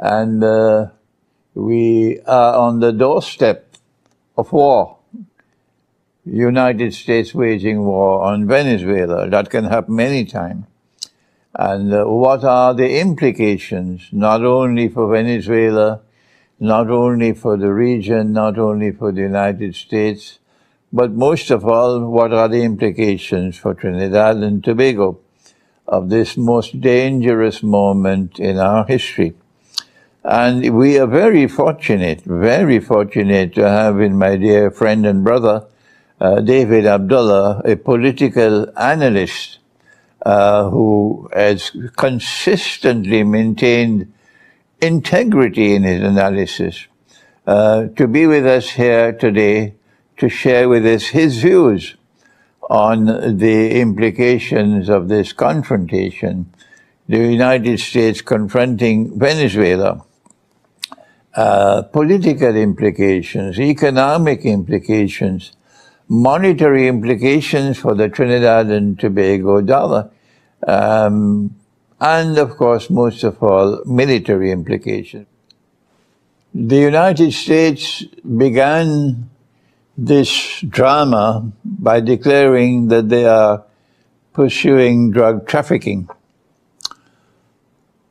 And we are on the doorstep of war. United States waging war on Venezuela. That can happen anytime. And what are the implications, not only for Venezuela, not only for the region, not only for the United States, but most of all, what are the implications for Trinidad and Tobago of this most dangerous moment in our history? And we are very fortunate to have in my dear friend and brother, David Abdullah, a political analyst who has consistently maintained integrity in his analysis, to be with us here today to share with us his views on the implications of this confrontation, the United States confronting Venezuela, political implications, economic implications, monetary implications for the Trinidad and Tobago dollar, and of course, most of all, military implications. The United States began this drama by declaring that they are pursuing drug trafficking.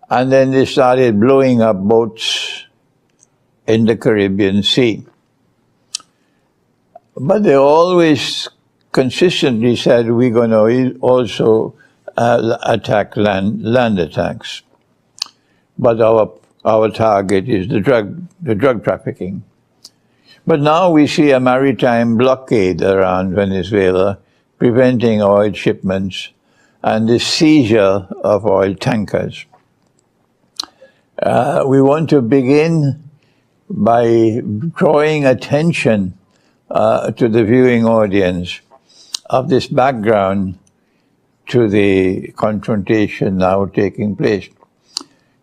And then they started blowing up boats in the Caribbean Sea. But they always consistently said, we're going to also attack land attacks. But our target is the drug trafficking. But now we see a maritime blockade around Venezuela, preventing oil shipments and the seizure of oil tankers. We want to begin by drawing attention to the viewing audience of this background to the confrontation now taking place.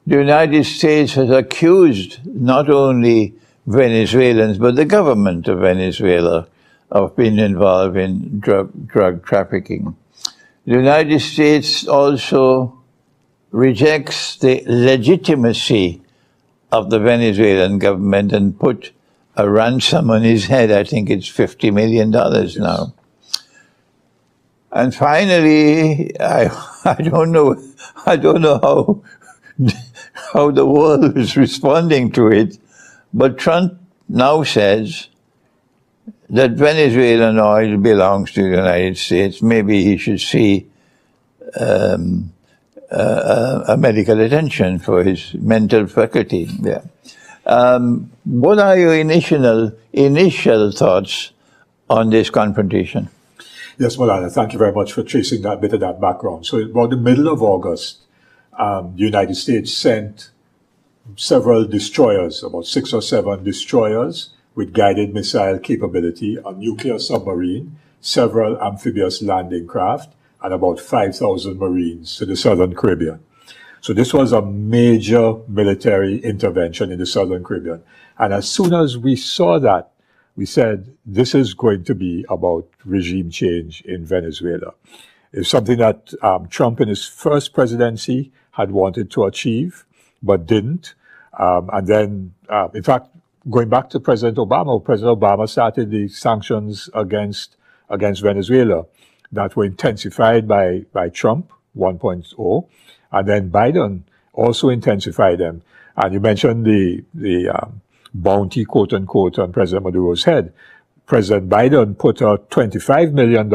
The United States has accused not only Venezuelans, but the government of Venezuela of being involved in drug trafficking. The United States also rejects the legitimacy of the Venezuelan government and put a ransom on his head. I think it's $50 million now. And finally, I don't know how the world is responding to it, but Trump now says that Venezuelan oil belongs to the United States. Maybe he should see a medical attention for his mental faculty. Yeah. What are your initial thoughts on this confrontation? Yes, Malana, thank you very much for tracing that bit of that background. So about the middle of August, the United States sent several destroyers, about 6 or 7 destroyers with guided missile capability, a nuclear submarine, several amphibious landing craft, and about 5,000 Marines to the Southern Caribbean. So this was a major military intervention in the Southern Caribbean. And as soon as we saw that, we said, this is going to be about regime change in Venezuela. It's something that Trump in his first presidency had wanted to achieve, but didn't. And then, in fact, going back to President Obama started the sanctions against Venezuela that were intensified by Trump 1.0, and then Biden also intensified them. And you mentioned the bounty, quote unquote, on President Maduro's head. President Biden put a $25 million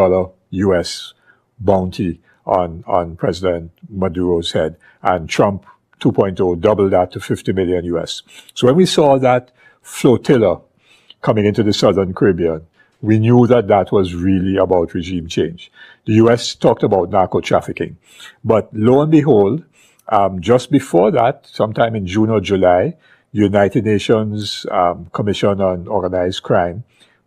US bounty on President Maduro's head, and Trump 2.0 doubled that to 50 million US. So when we saw that flotilla coming into the Southern Caribbean, we knew that that was really about regime change. The US talked about narco trafficking, but lo and behold, just before that, sometime in June or July, the United Nations Commission on Organized Crime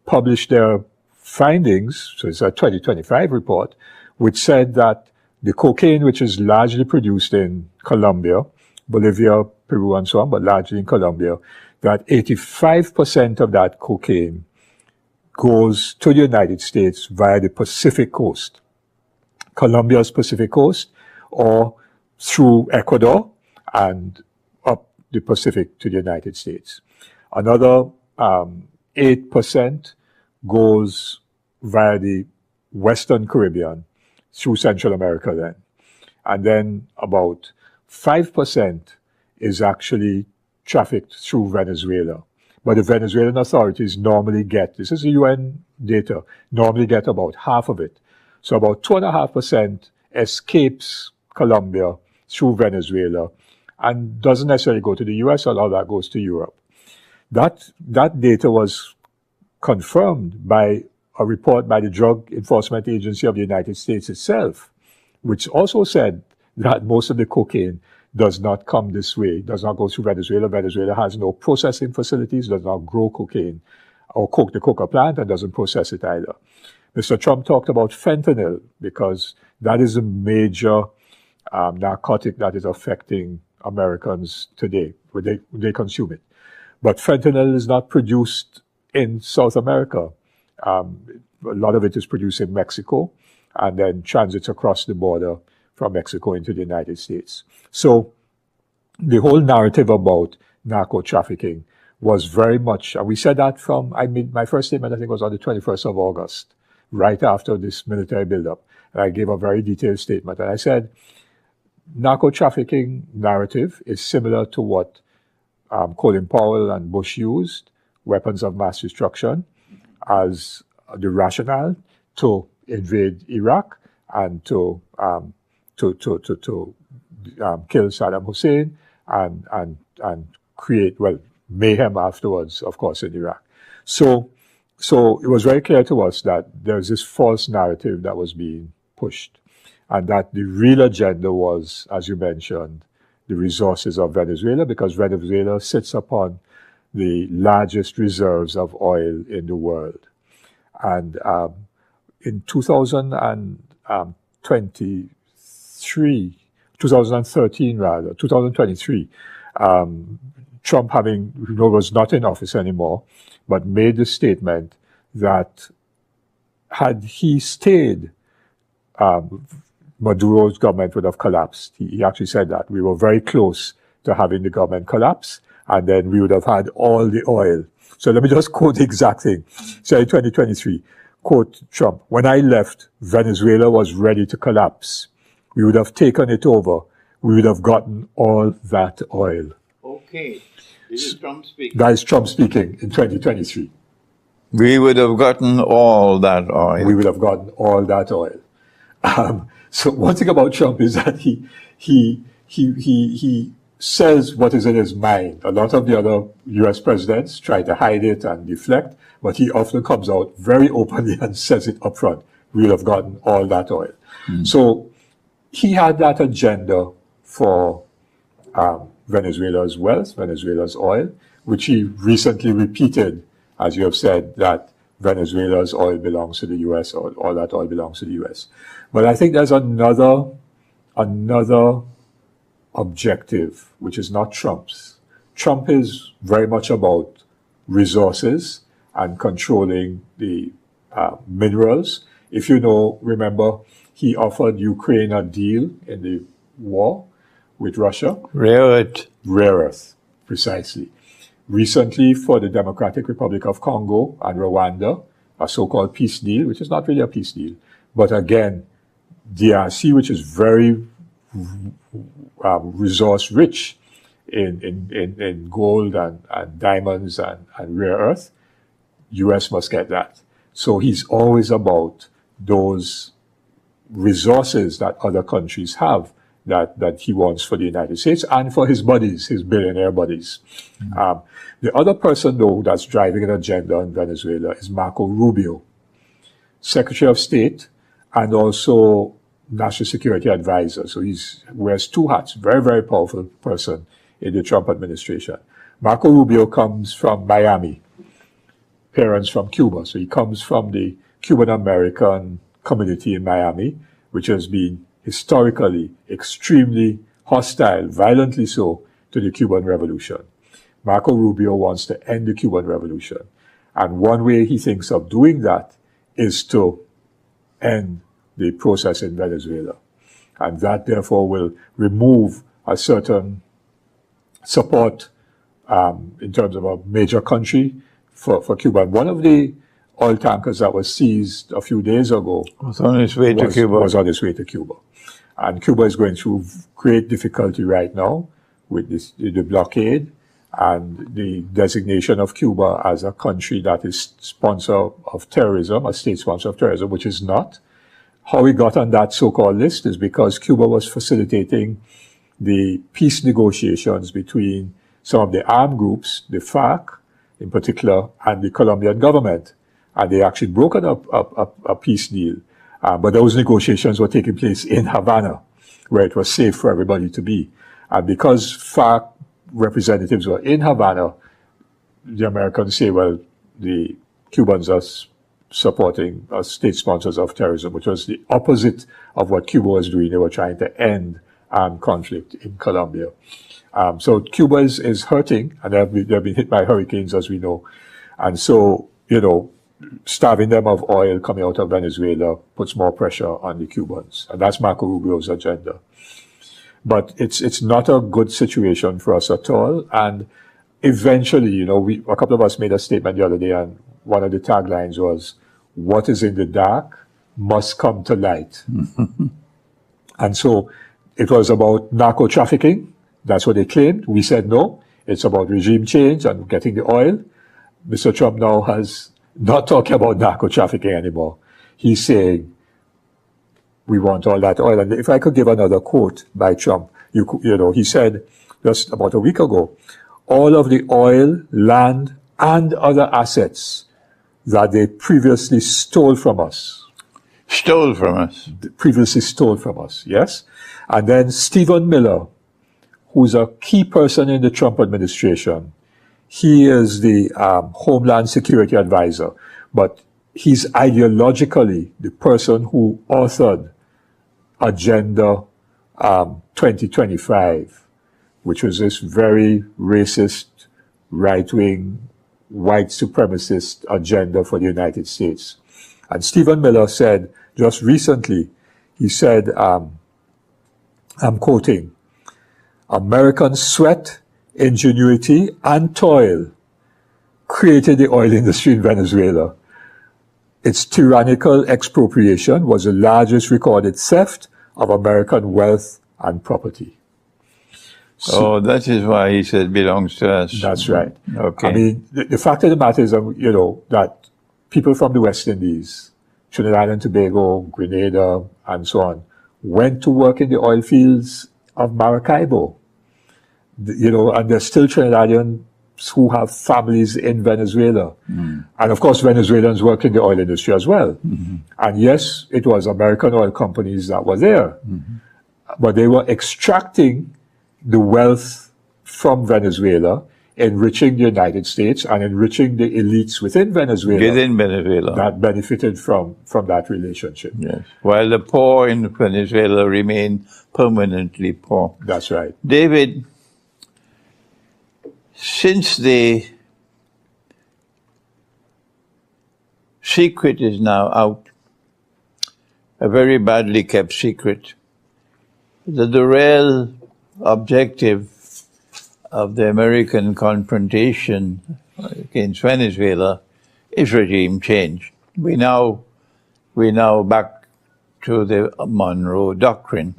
published their findings, so it's a 2025 report, which said that the cocaine, which is largely produced in Colombia, Bolivia, Peru, and so on, but largely in Colombia, that 85% of that cocaine goes to the United States via the Pacific coast, Colombia's Pacific coast, or through Ecuador and up the Pacific to the United States. Another 8% goes via the Western Caribbean through Central America then. And then about 5% is actually trafficked through Venezuela. But the Venezuelan authorities normally get, this is UN data, normally get about half of it. So about 2.5% escapes Colombia through Venezuela and doesn't necessarily go to the US, a lot of that goes to Europe. That data was confirmed by a report by the Drug Enforcement Agency of the United States itself, which also said that most of the cocaine does not come this way, does not go through Venezuela. Venezuela has no processing facilities, does not grow cocaine or coke the coca plant, and doesn't process it either. Mr. Trump talked about fentanyl because that is a major narcotic that is affecting Americans today, when they consume it. But fentanyl is not produced in South America. A lot of it is produced in Mexico and then transits across the border from Mexico into the United States. So the whole narrative about narco trafficking was very much, and we said that from, I made my first statement, I think, was on the 21st of August, right after this military buildup. And I gave a very detailed statement. And I said, narco trafficking narrative is similar to what Colin Powell and Bush used, weapons of mass destruction, as the rationale to invade Iraq and to kill Saddam Hussein and create, well, mayhem afterwards, of course, in Iraq. So it was very clear to us that there's this false narrative that was being pushed, and that the real agenda was, as you mentioned, the resources of Venezuela, because Venezuela sits upon the largest reserves of oil in the world. And in 2013, 2023, Trump, having, was not in office anymore, but made the statement that had he stayed, Maduro's government would have collapsed. He actually said that. We were very close to having the government collapse, and then we would have had all the oil. So let me just quote the exact thing. So in 2023, quote Trump, "When I left, Venezuela was ready to collapse. We would have taken it over. We would have gotten all that oil." Okay. This is Trump speaking. That is Trump speaking in 2023. We would have gotten all that oil. We would have gotten all that oil. So one thing about Trump is that he says what is in his mind. A lot of the other U.S. presidents try to hide it and deflect, but he often comes out very openly and says it up front. We would have gotten all that oil. So he had that agenda for Venezuela's wealth, Venezuela's oil, which he recently repeated, as you have said, that Venezuela's oil belongs to the U.S., or all that oil belongs to the U.S. But I think there's another objective, which is not Trump's. Trump is very much about resources and controlling the minerals. If you remember, he offered Ukraine a deal in the war with Russia. Rare earth, precisely. Recently, for the Democratic Republic of Congo and Rwanda, a so-called peace deal, which is not really a peace deal, but again, DRC, which is very resource rich in gold and diamonds and rare earth, U.S. must get that. So he's always about those resources that other countries have that he wants for the United States and for his buddies, his billionaire buddies. The other person, though, that's driving an agenda in Venezuela is Marco Rubio, Secretary of State and also National Security Advisor. So he wears two hats, very, very powerful person in the Trump administration. Marco Rubio comes from Miami, parents from Cuba. So he comes from the Cuban-American community in Miami, which has been historically extremely hostile, violently so, to the Cuban Revolution. Marco Rubio wants to end the Cuban Revolution. And one way he thinks of doing that is to end the process in Venezuela. And that, therefore, will remove a certain support in terms of a major country for Cuba. And one of the oil tankers that was seized a few days ago was on its way to Cuba. Was on its way to Cuba. And Cuba is going through great difficulty right now with the blockade and the designation of Cuba as a country that is sponsor of terrorism, a state sponsor of terrorism, which is not. How we got on that so-called list is because Cuba was facilitating the peace negotiations between some of the armed groups, the FARC in particular, and the Colombian government. And they actually brokered a peace deal. But those negotiations were taking place in Havana, where it was safe for everybody to be. And because FARC representatives were in Havana, the Americans say, well, the Cubans are supporting state sponsors of terrorism, which was the opposite of what Cuba was doing. They were trying to end armed conflict in Colombia. So Cuba is hurting, and they've been hit by hurricanes, as we know. And so, starving them of oil coming out of Venezuela puts more pressure on the Cubans. And that's Marco Rubio's agenda. But it's not a good situation for us at all. And eventually, a couple of us made a statement the other day, and one of the taglines was, "What is in the dark must come to light." And so it was about narco trafficking. That's what they claimed. We said no. It's about regime change and getting the oil. Mr. Trump now has not talking about narco trafficking anymore. He's saying, we want all that oil. And if I could give another quote by Trump, he said just about a week ago, all of the oil, land, and other assets that they previously stole from us. Previously stole from us, yes? And then Stephen Miller, who's a key person in the Trump administration, he is the Homeland Security Advisor, but he's ideologically the person who authored Agenda 2025, which was this very racist, right-wing, white supremacist agenda for the United States. And Stephen Miller said just recently, he said, I'm quoting, "American sweat, ingenuity, and toil created the oil industry in Venezuela. Its tyrannical expropriation was the largest recorded theft of American wealth and property." So, that is why he said belongs to us. That's right. Okay. I mean, the fact of the matter is, that people from the West Indies, Trinidad and Tobago, Grenada, and so on, went to work in the oil fields of Maracaibo. And there's still Trinidadians who have families in Venezuela. And of course, Venezuelans work in the oil industry as well. And yes, it was American oil companies that were there, but they were extracting the wealth from Venezuela, enriching the United States and enriching the elites within Venezuela. That benefited from that relationship. Yes. While the poor in Venezuela remain permanently poor. That's right. David, since the secret is now out, a very badly kept secret, that the real objective of the American confrontation against Venezuela is regime change. We now back to the Monroe Doctrine,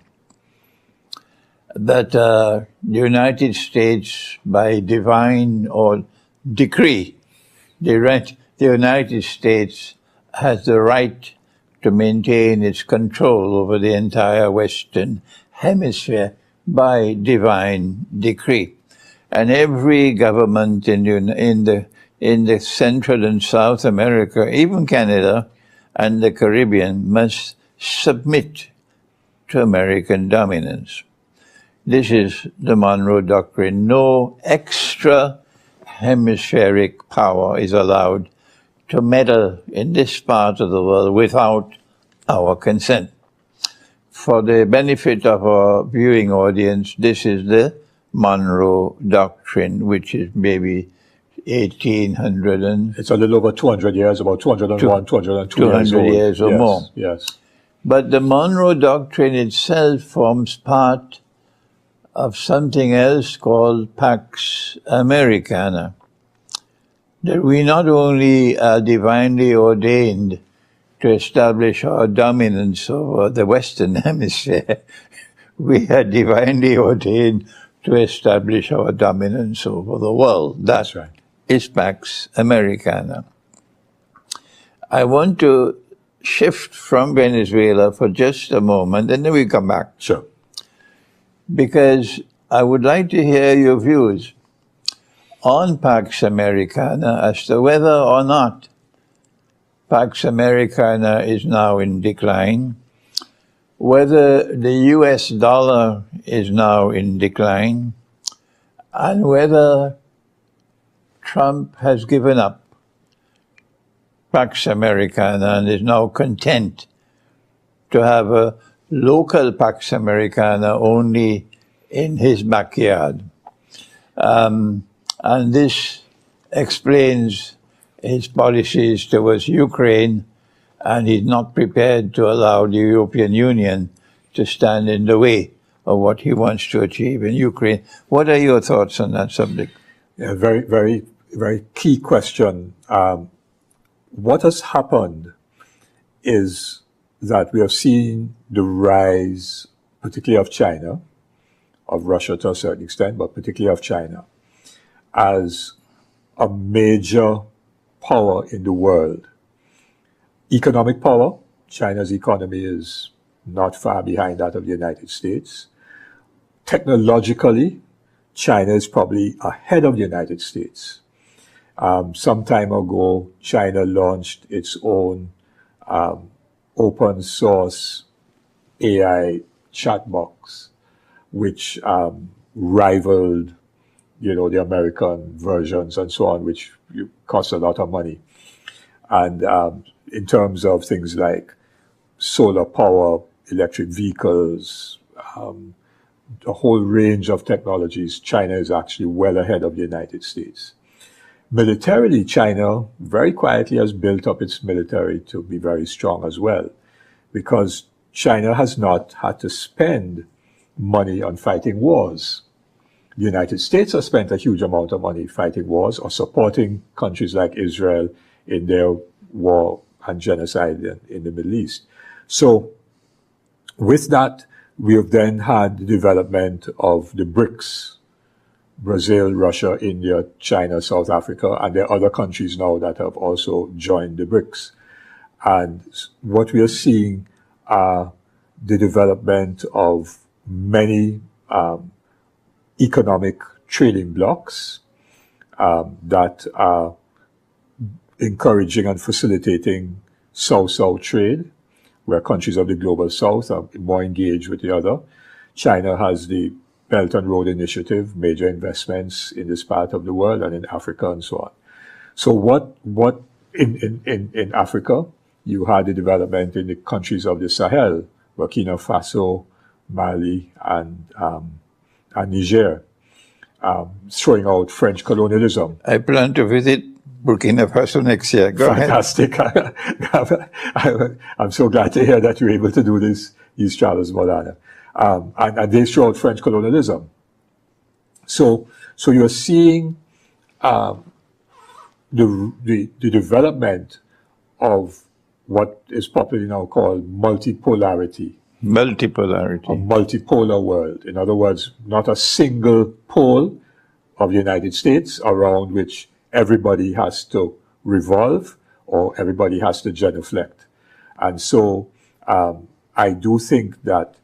that the United States, by divine or decree, the United States has the right to maintain its control over the entire Western Hemisphere by divine decree. And every government in the Central and South America, even Canada and the Caribbean, must submit to American dominance. This is the Monroe Doctrine. No extra hemispheric power is allowed to meddle in this part of the world without our consent. For the benefit of our viewing audience, this is the Monroe Doctrine, which is maybe 1800 and... It's a little over 200 years, about 201, 202 years or more. Yes. But the Monroe Doctrine itself forms part of something else called Pax Americana. That we not only are divinely ordained to establish our dominance over the Western Hemisphere, we are divinely ordained to establish our dominance over the world. That's right. Is Pax Americana. I want to shift from Venezuela for just a moment, and then we come back. Sure. Because I would like to hear your views on Pax Americana as to whether or not Pax Americana is now in decline, whether the US dollar is now in decline, and whether Trump has given up Pax Americana and is now content to have a local Pax Americana only in his backyard. And this explains his policies towards Ukraine, and he's not prepared to allow the European Union to stand in the way of what he wants to achieve in Ukraine. What are your thoughts on that subject? Yeah, very, very, very key question. What has happened is that we have seen the rise, particularly of China, of Russia to a certain extent, but particularly of China, as a major power in the world. Economic power, China's economy is not far behind that of the United States. Technologically, China is probably ahead of the United States. Some time ago, China launched its own open source AI chat box, which rivaled, the American versions and so on, which cost a lot of money. And in terms of things like solar power, electric vehicles, a whole range of technologies, China is actually well ahead of the United States. Militarily, China very quietly has built up its military to be very strong as well, because China has not had to spend money on fighting wars. The United States has spent a huge amount of money fighting wars or supporting countries like Israel in their war and genocide in the Middle East. So with that, we have then had the development of the BRICS, Brazil, Russia, India, China, South Africa, and there are other countries now that have also joined the BRICS. And what we are seeing are the development of many economic trading blocs that are encouraging and facilitating South-South trade, where countries of the global South are more engaged with the other. China has the Belt and Road Initiative, major investments in this part of the world and in Africa and so on. So what in Africa, you had the development in the countries of the Sahel, Burkina Faso, Mali, and Niger, throwing out French colonialism. I plan to visit Burkina Faso next year. Go Fantastic. I'm so glad to hear that you're able to do these travels, Maulana. And they throw out French colonialism. So you're seeing the development of what is popularly now called multipolarity. Multipolarity. A multipolar world. In other words, not a single pole of the United States around which everybody has to revolve or everybody has to genuflect. And so I do think that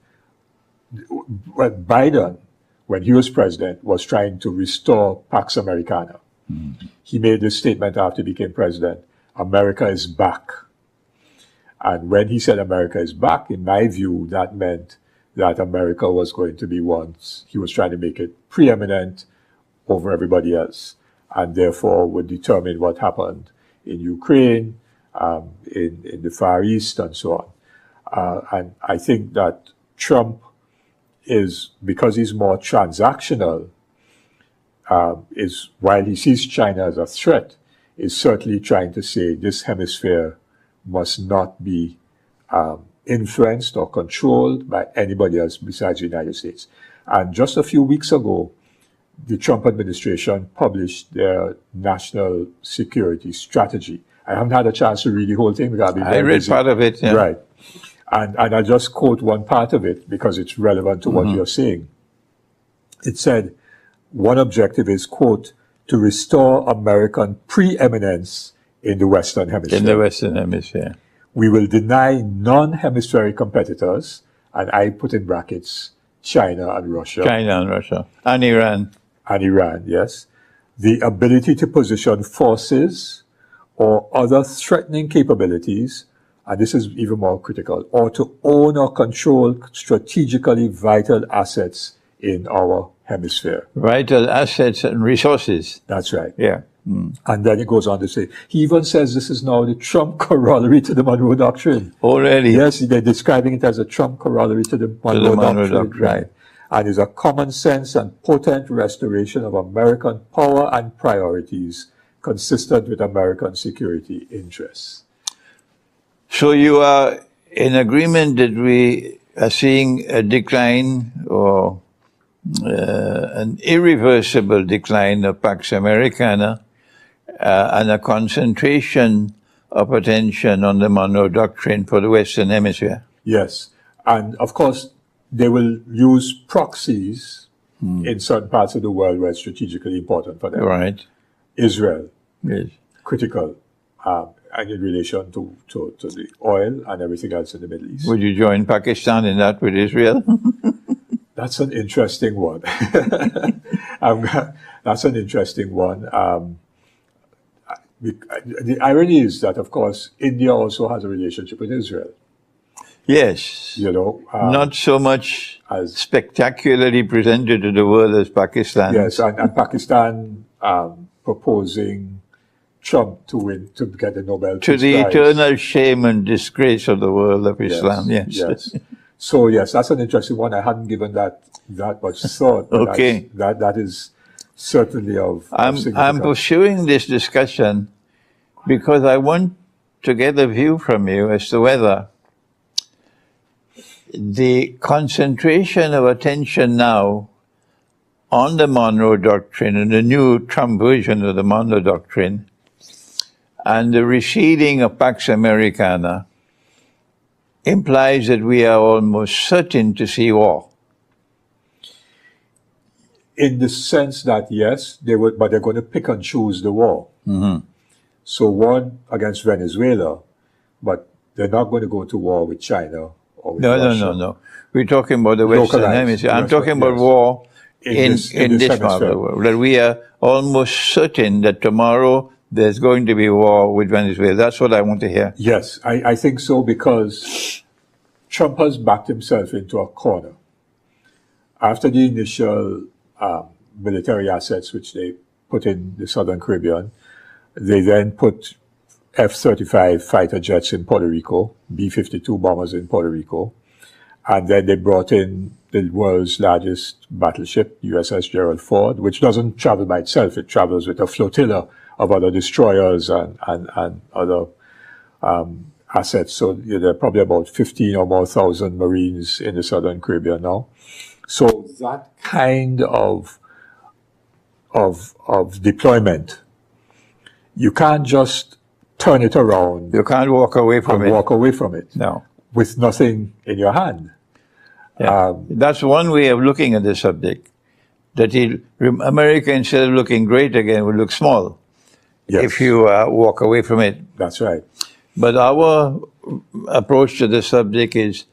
Biden, when he was president, was trying to restore Pax Americana. Mm-hmm. He made this statement after he became president, America is back. And when he said America is back, in my view, that meant that America was going to be once. He was trying to make it preeminent over everybody else, and therefore would determine what happened in Ukraine, in the Far East, and so on. And I think that Trump is, because he's more transactional, is, while he sees China as a threat, is certainly trying to say this hemisphere must not be influenced or controlled by anybody else besides the United States. And just a few weeks ago, the Trump administration published their national security strategy. I haven't had a chance to read the whole thing because I've been I very read busy. part of it. Yeah. Right. And I'll just quote one part of it because it's relevant to what you're saying. It said, one objective is, quote, to restore American preeminence in the Western Hemisphere. In the Western Hemisphere. We will deny non-hemispheric competitors, and I put in brackets China and Russia. China and Russia. And Iran. And Iran, yes. The ability to position forces or other threatening capabilities, and this is even more critical, or to own or control strategically vital assets in our hemisphere. Vital assets and resources. That's right. Yeah. And then it goes on to say, he even says this is now the Trump corollary to the Monroe Doctrine. Already. Yes, they're describing it as a Trump corollary to the Monroe Doctrine. Right. And is a common sense and potent restoration of American power and priorities consistent with American security interests. So you are in agreement that we are seeing a decline or an irreversible decline of Pax Americana and a concentration of attention on the Monroe Doctrine for the Western Hemisphere. Yes. And of course, they will use proxies in certain parts of the world where it's strategically important for them. Right. Israel, Yes. critical, and in relation to the oil and everything else in the Middle East. Would you join Pakistan in that with Israel? That's an interesting one. That's an interesting one. The irony is that, of course, India also has a relationship with Israel. Yes. You know, Not so much as spectacularly presented to the world as Pakistan. yes, and Pakistan proposing Trump to get the Nobel To Peace the Prize. eternal shame and disgrace of the world of Islam. Yes. Yes. So yes, that's an interesting one. I hadn't given that much thought. But Okay. that is certainly of I'm significance. pursuing this discussion because I want to get a view from you as to whether the concentration of attention now on the Monroe Doctrine and the new Trump version of the Monroe Doctrine and the receding of Pax Americana implies that we are almost certain to see war. In the sense that yes, but they're going to pick and choose the war. So one against Venezuela, but they're not going to go to war with China or with Russia. No. We're talking about the Western Localized. Hemisphere. I'm Yes, talking about yes. war in this this part of hemisphere. the world. That we are almost certain that tomorrow there's going to be war with Venezuela. That's what I want to hear. Yes, I think so, because Trump has backed himself into a corner. After the initial military assets which they put in the Southern Caribbean, they then put F-35 fighter jets in Puerto Rico, B-52 bombers in Puerto Rico, and then they brought in the world's largest battleship, USS Gerald Ford, which doesn't travel by itself. It travels with a flotilla of other destroyers and other assets. So there are probably about 15 or more thousand Marines in the Southern Caribbean now. So that kind of deployment, you can't just turn it around You can't walk away from and it. walk away from it No. with nothing in your hand. Yeah. That's one way of looking at the subject. That America, instead of looking great again, will look small Yes, if you walk away from it. that's right. But our approach to the subject is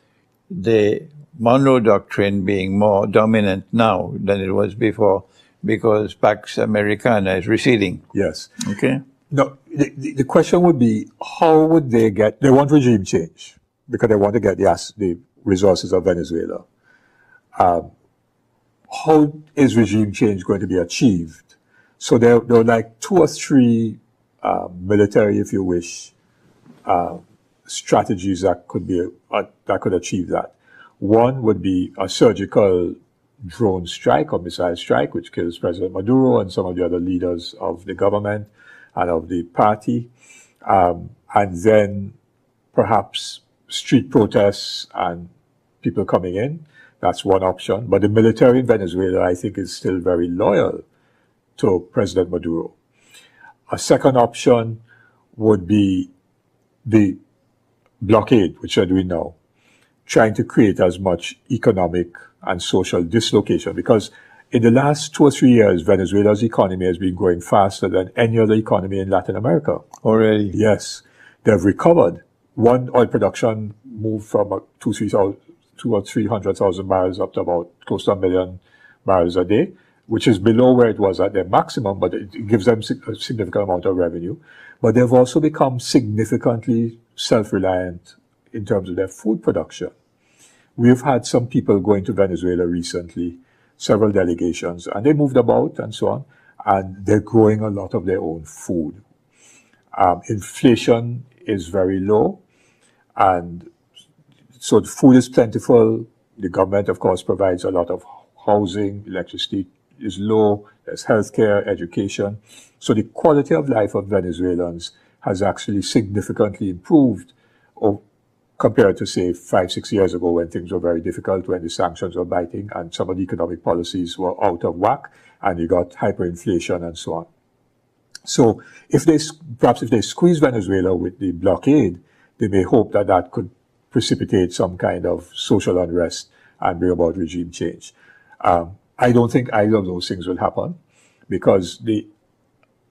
the Monroe Doctrine being more dominant now than it was before because Pax Americana is receding. Yes. Okay? No, the question would be, how would they want regime change because they want to get the resources of Venezuela. How is regime change going to be achieved? So there are like 2 or 3 military, if you wish, strategies that could achieve that. One would be a surgical drone strike or missile strike, which kills President Maduro and some of the other leaders of the government and of the party. And then perhaps street protests and people coming in. That's one option. But the military in Venezuela, I think, is still very loyal to President Maduro. A second option would be the blockade, which they're doing now, trying to create as much economic and social dislocation, because in the last 2 or 3 years, Venezuela's economy has been growing faster than any other economy in Latin America. Already? Yes. They've recovered. One, oil production moved from 200,000 or 300,000 barrels up to about close to 1 million barrels a day, which is below where it was at their maximum, but it gives them a significant amount of revenue. But they've also become significantly self-reliant in terms of their food production. We've had some people going to Venezuela recently, several delegations, and they moved about and so on, and they're growing a lot of their own food. Inflation is very low, and so the food is plentiful. The government, of course, provides a lot of housing, electricity is low, there's healthcare, education. So the quality of life of Venezuelans has actually significantly improved compared to, say, 5-6 years ago when things were very difficult, when the sanctions were biting and some of the economic policies were out of whack and you got hyperinflation and so on. So perhaps if they squeeze Venezuela with the blockade, they may hope that that could precipitate some kind of social unrest and bring about regime change. I don't think either of those things will happen, because the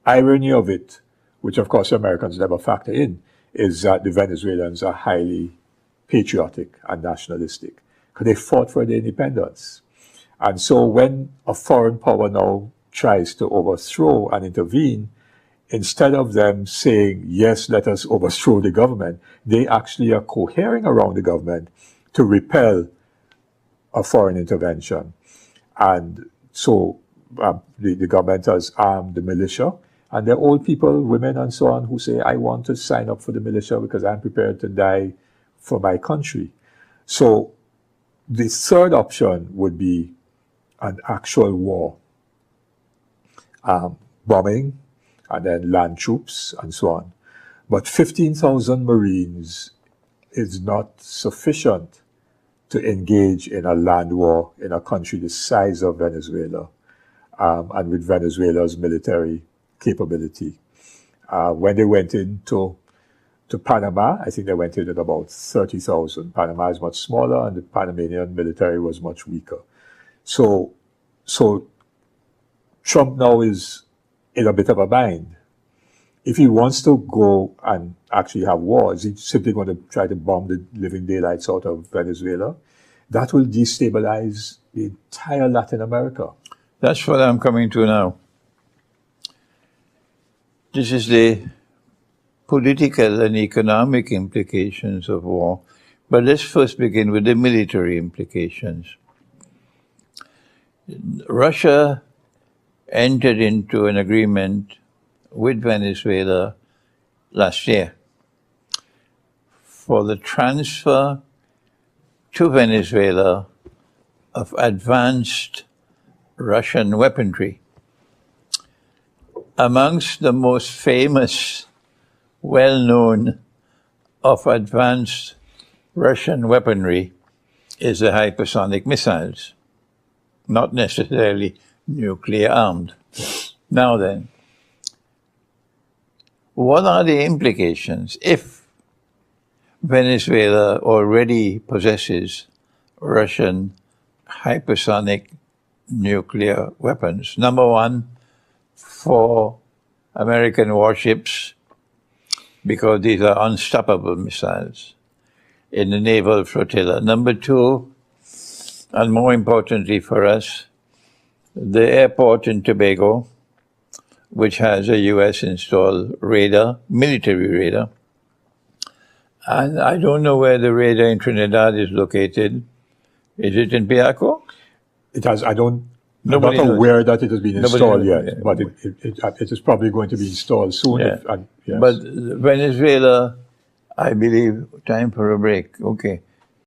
irony of it, which of course Americans never factor in, is that the Venezuelans are highly patriotic and nationalistic, because they fought for their independence. And so when a foreign power now tries to overthrow and intervene, instead of them saying, yes, let us overthrow the government, they actually are cohering around the government to repel a foreign intervention. And so the government has armed the militia, and there are old people, women and so on, who say, I want to sign up for the militia because I'm prepared to die for my country. So the third option would be an actual war, bombing, and then land troops and so on. But 15,000 Marines is not sufficient to engage in a land war in a country the size of Venezuela, and with Venezuela's military capability. When they went into Panama, I think they went in at about 30,000. Panama is much smaller, and the Panamanian military was much weaker. So Trump now is in a bit of a bind. If he wants to go and actually have war, is he simply going to try to bomb the living daylights out of Venezuela? That will destabilize the entire Latin America. That's what I'm coming to now. This is the political and economic implications of war. But let's first begin with the military implications. Russia entered into an agreement with Venezuela last year for the transfer to Venezuela of advanced Russian weaponry. Amongst the most famous, well-known of advanced Russian weaponry is the hypersonic missiles, not necessarily nuclear armed. Now then, what are the implications if Venezuela already possesses Russian hypersonic nuclear weapons? Number one, for American warships, because these are unstoppable missiles in the naval flotilla. Number two, and more importantly for us, the airport in Tobago, which has a US-installed radar, military radar. And I don't know where the radar in Trinidad is located. Is it in Piaco? It has, I'm not aware that it has been installed yet, but it is probably going to be installed soon. Yeah. Yes. But Venezuela, I believe, time for a break. Okay.